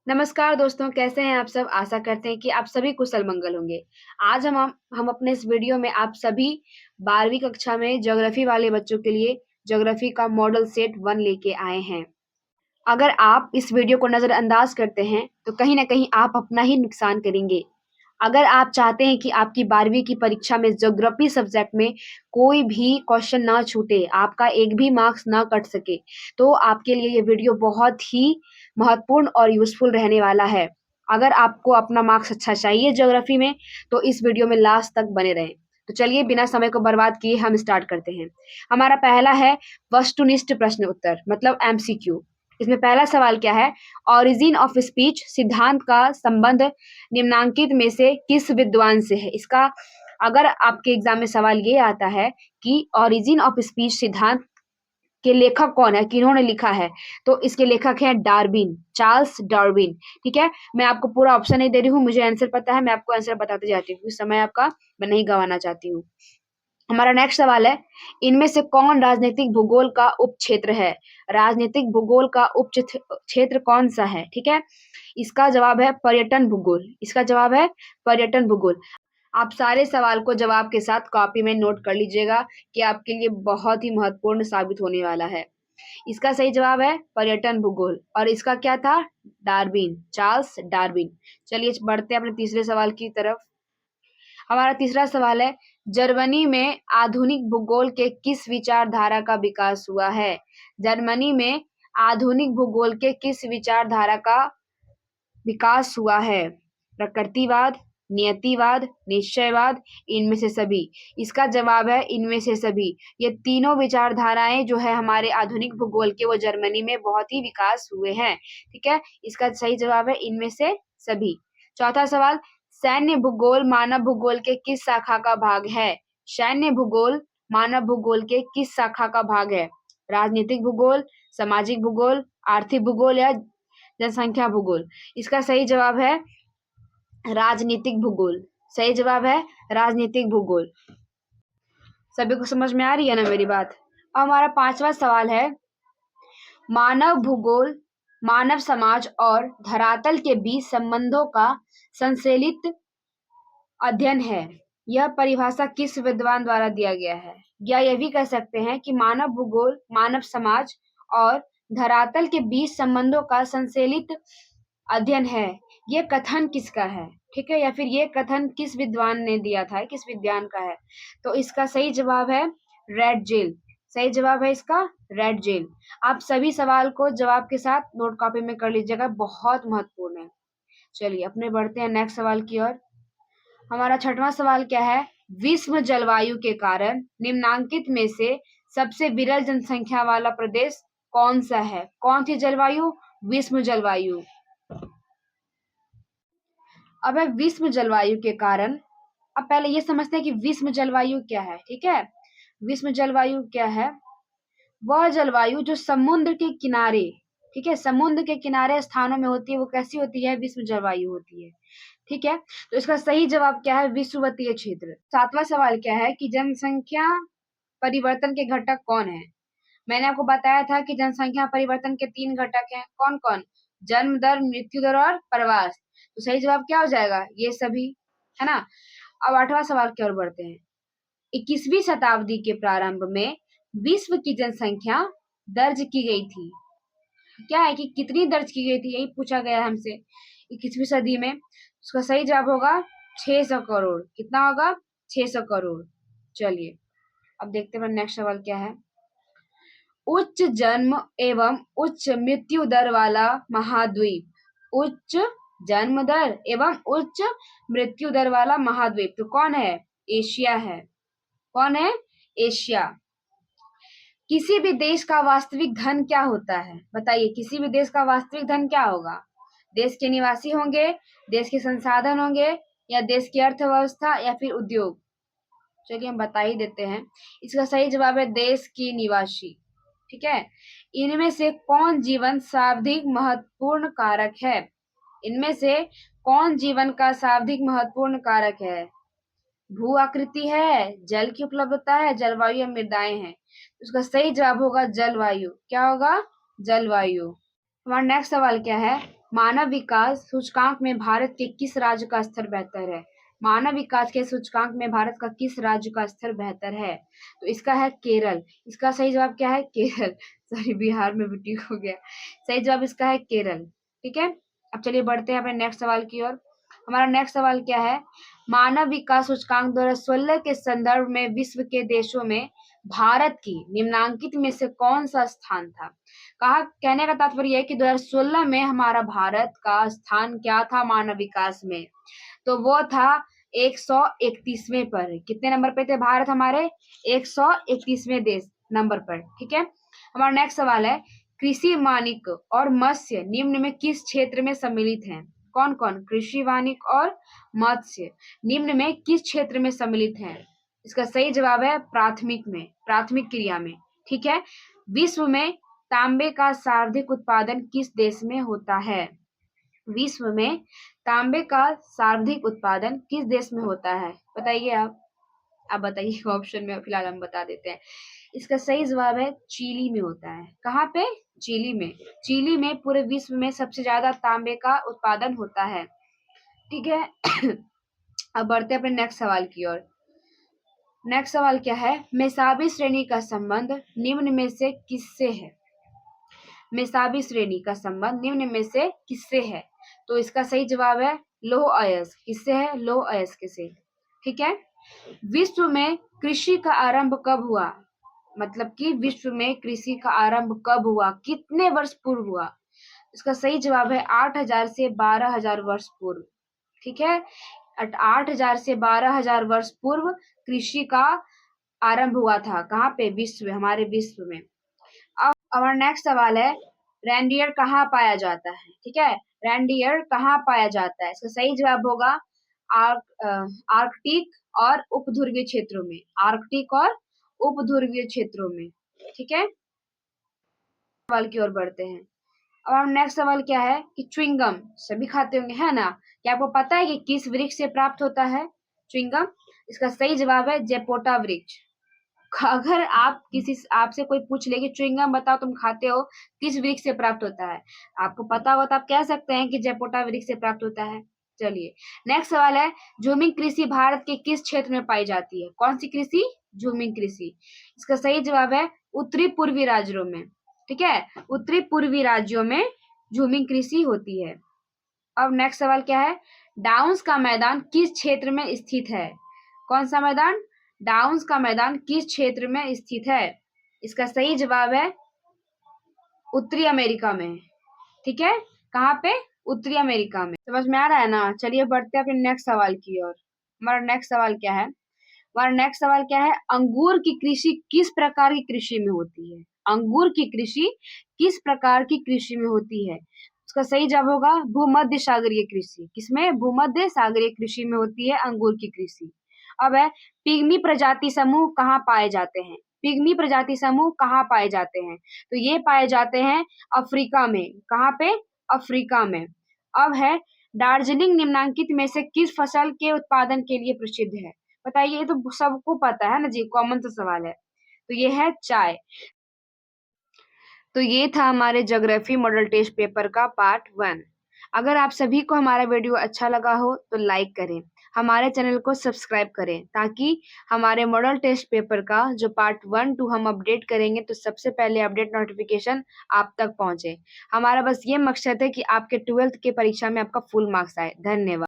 नमस्कार दोस्तों, कैसे हैं आप सब? आशा करते हैं कि आप सभी कुशल मंगल होंगे। आज हम अपने इस वीडियो में आप सभी 12वीं कक्षा में ज्योग्राफी वाले बच्चों के लिए ज्योग्राफी का मॉडल सेट 1 लेके आए हैं। अगर आप इस वीडियो को नज़रअंदाज करते हैं, तो कहीं न कहीं आप अपना ही नुकसान करेंगे। अगर आप चाहते हैं कि आपकी 12वीं की परीक्षा में ज्योग्राफी सब्जेक्ट में कोई भी क्वेश्चन ना छूटे, आपका एक भी मार्क्स ना कट सके, तो आपके लिए ये वीडियो बहुत ही महत्वपूर्ण और यूज़फुल रहने वाला है। अगर आपको अपना मार्क्स अच्छा चाहिए ज्योग्राफी में, तो इस वीडियो में लास्ट तक बने रहें। तो चलिए बिना समय को बर्बाद किए हम स्टार्ट करते हैं। हमारा पहला है वस्तुनिष्ठ प्रश्न उत्तर मतलब एमसीक्यू। इसमें पहला सवाल क्या है? ऑरिजिन ऑफ स्पीच सिद्धांत का संबंध निम्नांकित में से किस विद्वान से है? इसका अगर आपके एग्जाम में सवाल ये आता है कि ऑरिजिन ऑफ स्पीच सिद्धांत के लेखक कौन है, किन्होंने लिखा है, तो इसके लेखक हैं डार्विन, चार्ल्स डार्विन। ठीक है, मैं आपको पूरा ऑप्शन नहीं दे रही हूँ, मुझे आंसर पता है, मैं आपको आंसर बताते जाती हूँ, समय आपका मैं नहीं गंवाना चाहती हूँ। हमारा नेक्स्ट सवाल है, इनमें से कौन राजनीतिक भूगोल का उपक्षेत्र है? राजनीतिक भूगोल का उपक्षेत्र कौन सा है? ठीक है, इसका जवाब है पर्यटन भूगोल। इसका जवाब है पर्यटन भूगोल। आप सारे सवाल को जवाब के साथ कॉपी में नोट कर लीजिएगा कि आपके लिए बहुत ही महत्वपूर्ण साबित होने वाला है। इसका सही जवाब है पर्यटन भूगोल और इसका क्या था? Darwin, Charles Darwin. चलिए बढ़ते हैं अपने तीसरे सवाल की तरफ। हमारा तीसरा सवाल है, जर्मनी में आधुनिक भूगोल के किस विचारधारा का विकास हुआ है? जर्मनी में आधुनिक भूगोल के किस विचारधारा का विकास हुआ है? प्रकृतिवाद, नियतिवाद, निश्चयवाद, इनमें से सभी। इसका जवाब है इनमें से सभी। ये तीनों विचारधाराएं जो है हमारे आधुनिक भूगोल के, वो जर्मनी में बहुत ही विकास हुए हैं। ठीक है, इसका सही जवाब है इनमें से सभी। चौथा सवाल, सैन्य भूगोल मानव भूगोल के किस शाखा का भाग है? सैन्य भूगोल मानव भूगोल के किस शाखा का भाग है? राजनीतिक भूगोल, सामाजिक भूगोल, आर्थिक भूगोल या जनसंख्या भूगोल? इसका सही जवाब है राजनीतिक भूगोल। सही जवाब है राजनीतिक भूगोल। सभी को समझ में आ रही है ना मेरी बात? अब हमारा पांचवा सवाल है, मानव भूगोल मानव समाज और धरातल के बीच संबंधों का संश्लेषित अध्ययन है। यह परिभाषा किस विद्वान द्वारा दिया गया है? या यह भी कह सकते हैं कि मानव भूगोल मानव समाज और धरातल के बीच संबंधों का संश्लेषित अध्ययन है। ये कथन किसका है? ठीक है, या फिर ये कथन किस विद्वान ने दिया था, किस विद्वान का है? तो इसका सही जवाब है रैटजेल। सही जवाब है इसका रैटजेल। आप सभी सवाल को जवाब के साथ नोट कॉपी में कर लीजिएगा, बहुत महत्वपूर्ण है। चलिए अपने बढ़ते हैं नेक्स्ट सवाल की ओर। हमारा छठवां सवाल क्या है? विश्व जलवायु के कारण निम्नांकित में से सबसे विरल जनसंख्या वाला प्रदेश कौन सा है? कौन सी जलवायु? विश्व जलवायु। अब है विश्व जलवायु के कारण। अब पहले ये समझते हैं कि विश्व जलवायु क्या है। ठीक है, विश्व जलवायु क्या है? वह जलवायु जो समुद्र के किनारे, ठीक है, समुद्र के किनारे स्थानों में होती है, वो कैसी होती है? विश्व जलवायु होती है। ठीक है, तो इसका सही जवाब क्या है? विषुवतीय क्षेत्र। सातवां सवाल क्या है कि जनसंख्या परिवर्तन के घटक कौन है? मैंने आपको बताया था कि जनसंख्या परिवर्तन के 3 घटक हैं। कौन कौन? जन्म दर, मृत्यु दर और प्रवास। तो सही जवाब क्या हो जाएगा? ये सभी, है ना? अब 8वां सवाल की ओर बढ़ते हैं। 21वीं शताब्दी के प्रारंभ में विश्व की जनसंख्या दर्ज की गई थी। क्या है कि कितनी दर्ज की गई थी, यही पूछा गया है हमसे 21वीं सदी में। उसका सही जवाब होगा 600 करोड़। कितना होगा? 600 करोड़। चलिए अब देखते हैं नेक्स्ट सवाल क्या है। उच्च जन्म एवं उच्च मृत्यु दर वाला महाद्वीप। उच्च जन्म दर एवं उच्च मृत्यु दर वाला महाद्वीप तो कौन है? एशिया है। कौन है? एशिया। किसी भी देश का वास्तविक धन क्या होता है? बताइए, किसी भी देश का वास्तविक धन क्या होगा? देश के निवासी होंगे, देश के संसाधन होंगे, या देश की अर्थव्यवस्था, या फिर उद्योग? चलिए हम बता ही देते हैं। इसका सही जवाब है देश की निवासी। ठीक है, इनमें से कौन जीवन सर्वाधिक महत्वपूर्ण कारक है? इनमें से कौन जीवन का सर्वाधिक महत्वपूर्ण कारक है? भू आकृति है, जल की उपलब्धता है, जलवायु या मृदाएं हैं? उसका सही जवाब होगा जलवायु। क्या होगा? जलवायु। हमारा नेक्स्ट सवाल क्या है? मानव विकास सूचकांक में भारत के किस राज्य का स्तर बेहतर है? मानव विकास के सूचकांक में भारत का किस राज्य का स्तर बेहतर है? तो इसका है केरल। इसका सही जवाब क्या है? केरल। सॉरी, बिहार में भी ठीक हो गया। सही जवाब इसका है केरल। ठीक है, अब चलिए बढ़ते हैं अपने नेक्स्ट सवाल की ओर। हमारा नेक्स्ट सवाल क्या है? मानव विकास सूचकांक 2016 के संदर्भ में विश्व के देशों में भारत की निम्नांकित में से कौन सा स्थान था? कहा, कहने का तात्पर्य है कि 2016 में हमारा भारत का स्थान क्या था मानव विकास में? तो वो था 131वें पर। कितने नंबर पे थे भारत हमारे? 131वें देश नंबर पर। ठीक है, हमारा नेक्स्ट सवाल है, कृषि वानिक और मत्स्य निम्न में किस क्षेत्र में सम्मिलित हैं? कौन कौन? कृषि वानिक और मत्स्य निम्न में किस क्षेत्र में सम्मिलित हैं? इसका सही जवाब है प्राथमिक में, प्राथमिक क्रिया में। ठीक है, विश्व में तांबे का सर्वाधिक उत्पादन किस देश में होता है? विश्व में तांबे का सर्वाधिक उत्पादन किस देश में होता है? बताइए आप बताइए। ऑप्शन में फिलहाल हम बता देते हैं। इसका सही जवाब है चिली में होता है। कहाँ पे? चिली में। चिली में पूरे विश्व में सबसे ज्यादा तांबे का उत्पादन होता है। ठीक है, अब बढ़ते हैं अपने नेक्स्ट सवाल की ओर। नेक्स्ट सवाल क्या है? मेसाबी श्रेणी का संबंध निम्न में से किससे है? मेसाबी श्रेणी का संबंध निम्न में से किससे है? तो इसका सही जवाब है लौह अयस्क। किससे है? लौह अयस्क से। ठीक है, विश्व में कृषि का आरंभ कब हुआ? मतलब कि विश्व में कृषि का आरंभ कब हुआ? कितने वर्ष पूर्व हुआ? इसका सही जवाब है 8000 से 12000 वर्ष पूर्व। ठीक है, 8000 से 12000 वर्ष पूर्व कृषि का आरंभ हुआ था। कहाँ पे? विश्व, हमारे विश्व में। अब हमारा नेक्स्ट सवाल है, रेनडियर कहाँ पाया जाता है? ठीक है, रेनडियर कहाँ पाया जाता है? इसका सही जवाब होगा आर्कटिक और उपध्रुवीय क्षेत्रों में। आर्कटिक और उपध्रुवीय क्षेत्रों में। ठीक है, सवाल की ओर बढ़ते हैं। अब हम नेक्स्ट सवाल क्या है कि च्युइंगम सभी खाते होंगे, है ना? क्या आपको पता है कि किस वृक्ष से प्राप्त होता है च्युइंगम? इसका सही जवाब है जेपोटा वृक्ष। अगर आपसे कोई पूछ ले कि च्युइंगम बताओ तुम खाते हो किस वृक्ष से प्राप्त होता है, आपको पता हो तो आप कह सकते हैं कि जेपोटा वृक्ष से प्राप्त होता है। चलिए, नेक्स्ट सवाल है, झूमिंग कृषि भारत के किस क्षेत्र में पाई जाती है? कौन सी कृषि? झूमिंग कृषि। इसका सही जवाब है उत्तरी पूर्वी राज्यों में। ठीक है, उत्तरी पूर्वी राज्यों में झूमिंग कृषि होती है। अब नेक्स्ट सवाल क्या है? डाउन्स का मैदान किस क्षेत्र में स्थित है? कौन सा मैदान? डाउन्स का मैदान किस क्षेत्र में स्थित है? इसका सही जवाब है उत्तरी अमेरिका में। ठीक है, कहाँ पे? उत्तरी अमेरिका में। समझ में आ रहा है ना? चलिए बढ़ते हैं अपने नेक्स्ट सवाल की ओर। हमारा नेक्स्ट सवाल क्या है? हमारा नेक्स्ट सवाल क्या है? अंगूर की कृषि किस प्रकार की कृषि में होती है? अंगूर की कृषि किस प्रकार की कृषि में होती है? उसका सही जवाब होगा भूमध्य सागरीय कृषि। किसमें? भूमध्य सागरीय कृषि में होती है अंगूर की कृषि। अब है, पिग्मी प्रजाति समूह कहाँ पाए जाते हैं? पिग्मी प्रजाति समूह कहाँ पाए जाते हैं? तो ये पाए जाते हैं अफ्रीका में। कहाँ पे? अफ्रीका में। अब है, दार्जिलिंग निम्नांकित में से किस फसल के उत्पादन के लिए प्रसिद्ध है? बताइए, ये तो सबको पता है ना जी, कॉमन सा सवाल है। तो ये है चाय। तो ये था हमारे ज्योग्राफी मॉडल टेस्ट पेपर का पार्ट 1। अगर आप सभी को हमारा वीडियो अच्छा लगा हो तो लाइक करें, हमारे चैनल को सब्सक्राइब करें, ताकि हमारे मॉडल टेस्ट पेपर का जो पार्ट 1, 2 हम अपडेट करेंगे तो सबसे पहले अपडेट नोटिफिकेशन आप तक पहुंचे। हमारा बस ये मकसद है कि आपके 12th के परीक्षा में आपका फुल मार्क्स आए। धन्यवाद।